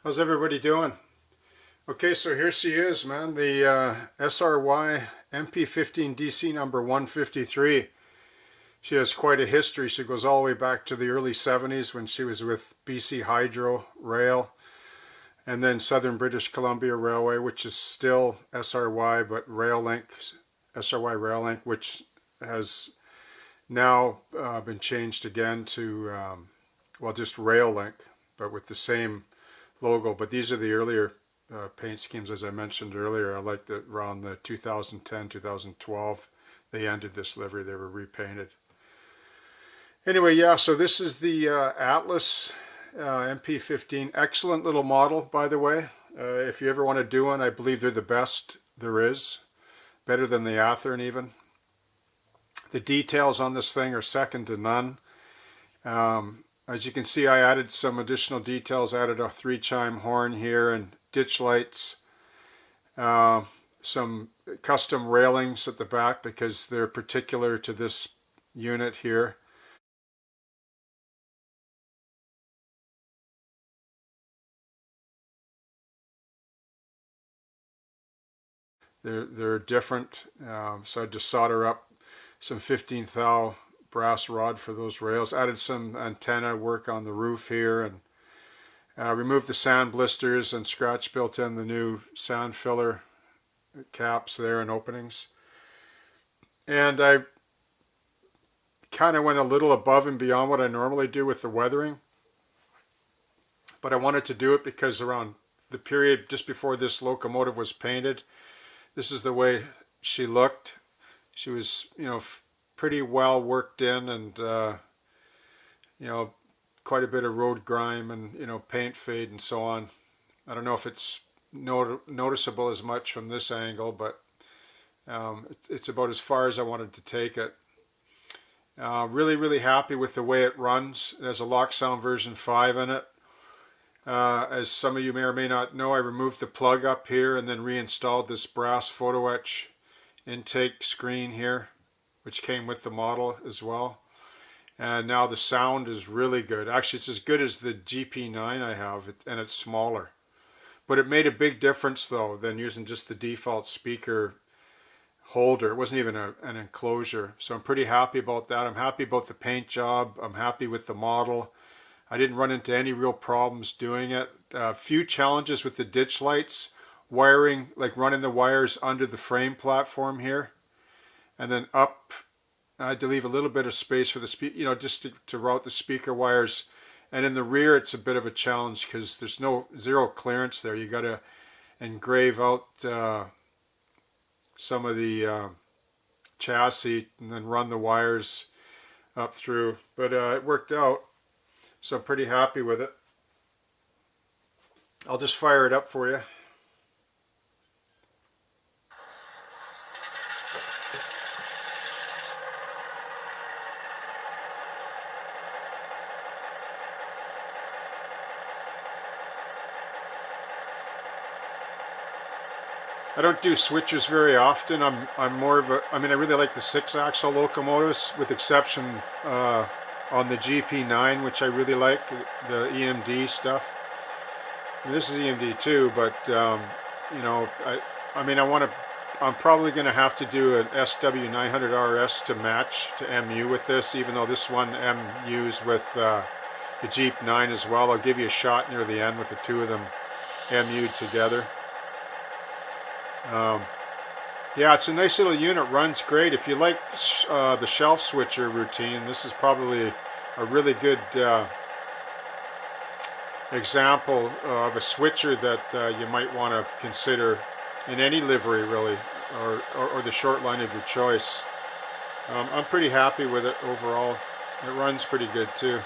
How's everybody doing? Okay, so here she is, man. The SRY MP15 DC number 153. She has quite a history. She goes all the way back to the early 70s when she was with BC Hydro Rail and then Southern British Columbia Railway, which is still SRY, but SRY Rail Link, which has now been changed again to, well, just Rail Link, but with the same logo. But these are the earlier paint schemes, as I mentioned earlier. I like that around the 2010, 2012, they ended this livery. They were repainted. Anyway, yeah, so this is the Atlas MP15. Excellent little model, by the way. If you ever want to do one, I believe they're the best there is. Better than the Athearn even. The details on this thing are second to none. As you can see, I added some additional details. I added a 3-chime horn here and ditch lights. Some custom railings at the back because they're particular to this unit here. They're different, so I had to solder up some 15 thou brass rod for those rails. Added some antenna work on the roof here and removed the sand blisters and scratch built in the new sand filler caps there and openings. And I kind of went a little above and beyond what I normally do with the weathering. But I wanted to do it because around the period just before this locomotive was painted, this is the way she looked. She was, pretty well worked in and, quite a bit of road grime and, paint fade and so on. I don't know if it's noticeable as much from this angle, but it's about as far as I wanted to take it. Really, really happy with the way it runs. It has a Locksound version 5 in it. As some of you may or may not know, I removed the plug up here and then reinstalled this brass photo etch intake screen here, which came with the model as well. And now the sound is really good. Actually, it's as good as the GP9 I have, and it's smaller. But it made a big difference, though, than using just the default speaker holder. It wasn't even an enclosure. So I'm pretty happy about that. I'm happy about the paint job. I'm happy with the model. I didn't run into any real problems doing it. A few challenges with the ditch lights. Wiring, like running the wires under the frame platform here. And then up, I had to leave a little bit of space for the speaker, just to route the speaker wires. And in the rear, it's a bit of a challenge because there's zero clearance there. You got to engrave out some of the chassis and then run the wires up through. But it worked out. So I'm pretty happy with it. I'll just fire it up for you. I don't do switches very often. I'm more of a, I really like the 6-axle locomotives with exception on the GP9, which I really like, the EMD stuff. And this is EMD too, but I'm probably going to have to do an SW900RS to match to MU with this, even though this one MUs with the Jeep 9 as well. I'll give you a shot near the end with the two of them MU'd together. Yeah, it's a nice little unit, runs great. If you like the shelf switcher routine, this is probably a really good example of a switcher that you might want to consider in any livery, really, or the short line of your choice. I'm pretty happy with it overall. It runs pretty good too.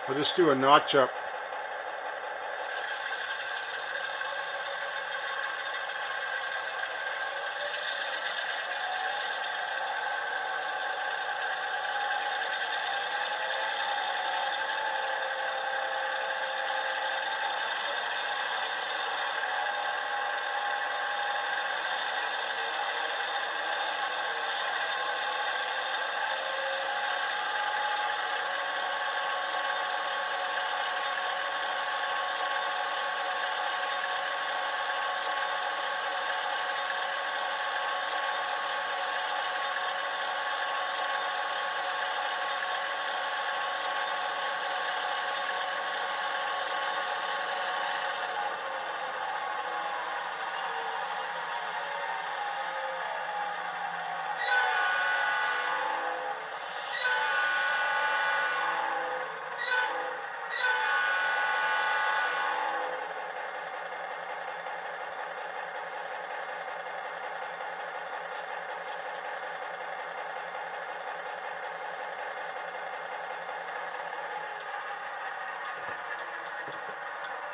I'll just do a notch up.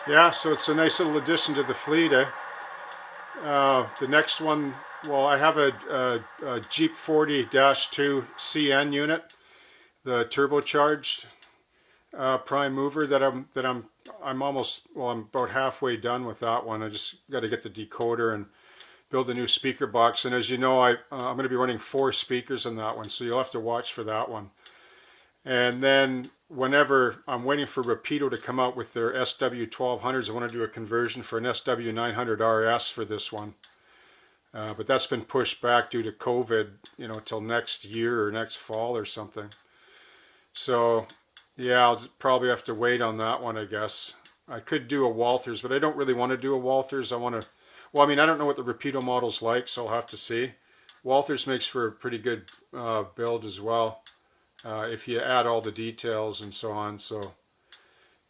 Yeah, so it's a nice little addition to the fleet, eh? The next one, well, I have a Jeep 40-2 CN unit, the turbocharged prime mover I'm almost, well, I'm about halfway done with that one. I just got to get the decoder and build a new speaker box. And as you know, I'm going to be running 4 speakers in that one, so you'll have to watch for that one. And then whenever I'm waiting for Rapido to come out with their SW1200s, I want to do a conversion for an SW900RS for this one. But that's been pushed back due to COVID, you know, till next year or next fall or something. So yeah, I'll probably have to wait on that one, I guess. I could do a Walthers, but I don't really want to do a Walthers. I want to, well, I mean, I don't know what the Rapido model's like, so I'll have to see. Walthers makes for a pretty good build as well. If you add all the details and so on. So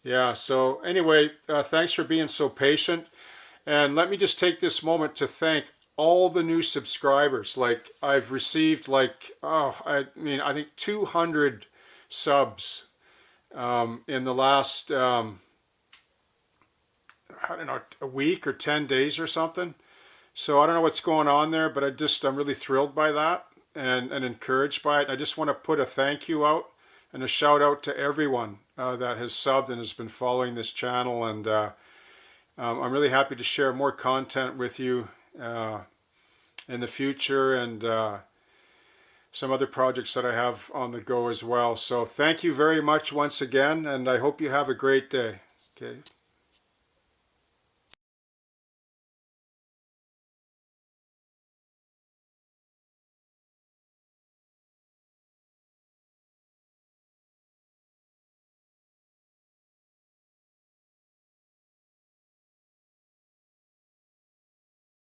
yeah, so anyway, thanks for being so patient. And let me just take this moment to thank all the new subscribers. Like, I've received like, I think 200 subs in the last, I don't know, a week or 10 days or something. So I don't know what's going on there, but I'm really thrilled by that. And encouraged by it. I just want to put a thank you out and a shout out to everyone that has subbed and has been following this channel. And I'm really happy to share more content with you in the future, and some other projects that I have on the go as well. So thank you very much once again, and I hope you have a great day. Okay.